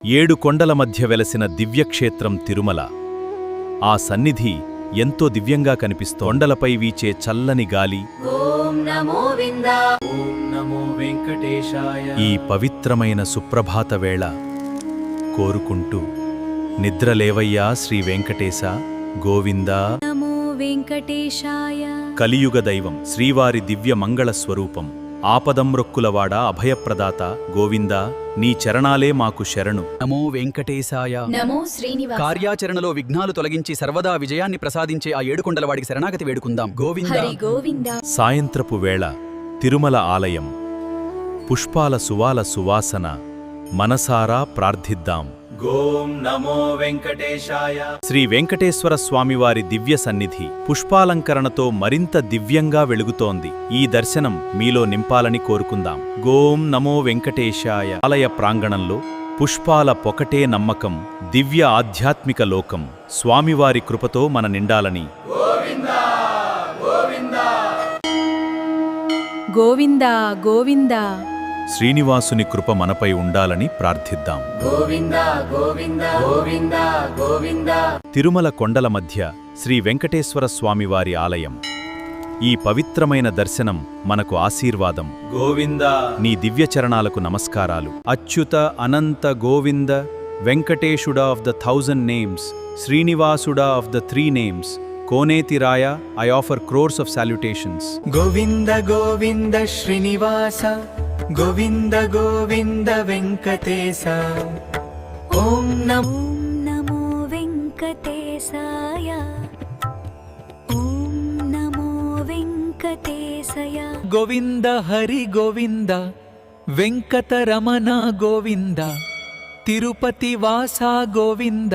ఏడు కొండల మధ్య వెలసిన దివ్యక్షేత్రం తిరుమల. ఆ సన్నిధి ఎంతో దివ్యంగా కనిపిస్తోంది. కొండలపై వీచే చల్లని గాలి, ఓం నమో విందా, ఓం నమో వెంకటేశాయ. ఈ పవిత్రమైన సుప్రభాత వేళ కోరుకుంటూ నిద్రలేవయ్యా శ్రీ వెంకటేశ గోవిందా. నమో వెంకటేశాయ. కలియుగ దైవం శ్రీవారి దివ్య మంగళ స్వరూపం, ఆపదమ్రొక్కులవాడ అభయప్రదాత గోవిందా, నీ చరణాలే మాకు శరణు. నమో వెంకటేశాయ. నమో శ్రీనివాస. కార్యాచరణలో విఘ్నాలు తొలగించి సర్వదా విజయాన్ని ప్రసాదించే ఆ ఏడుకొండలవాడికి శరణాగతి వేడుకుందాం. గోవింద. హరి గోవింద. సాయంత్రపు వేళ తిరుమల ఆలయం, పుష్పాల సువాల సువాసన, మనసారా ప్రార్థిద్దాం. ఓం నమో వెంకటేశాయ. శ్రీ వెంకటేశ్వర స్వామివారి దివ్య సన్నిధి పుష్పాలంకరణతో మరింత దివ్యంగా వెలుగుతోంది. ఈ దర్శనం మీలో నింపాలని కోరుకుందాం. ఓం నమో వెంకటేశాయ. ఆలయ ప్రాంగణంలో పుష్పాల పొకటే నమ్మకం, దివ్య ఆధ్యాత్మిక లోకం. స్వామివారి కృపతో మన నిండాలని గోవిందా గోవిందా. శ్రీనివాసుని కృప మనపై ఉండాలని ప్రార్థిద్దాం. గోవిందా గోవిందా గోవిందా గోవిందా. తిరుమల కొండల మధ్య శ్రీ వెంకటేశ్వర స్వామివారి ఆలయం. ఈ పవిత్రమైన దర్శనం మనకు ఆశీర్వాదం. గోవిందా. నీ దివ్యచరణాలకు నమస్కారాలు. అచ్యుత అనంత గోవింద వెంకటేశుడా ఆఫ్ ద 1000 నేమ్స్, శ్రీనివాసుడా ఆఫ్ ద 3 నేమ్స్, కోనేతిరాయ, I offer crores of salutations. Govinda Govinda Srinivasa, Govinda Govinda Venkatesha. ఓం నమో నమో వెంకటేశాయ. ఓం నమో వెంకటేశయ. గోవింద హరి గోవింద, వెంకటరమణ గోవింద, తిరుపతి వాస గోవింద.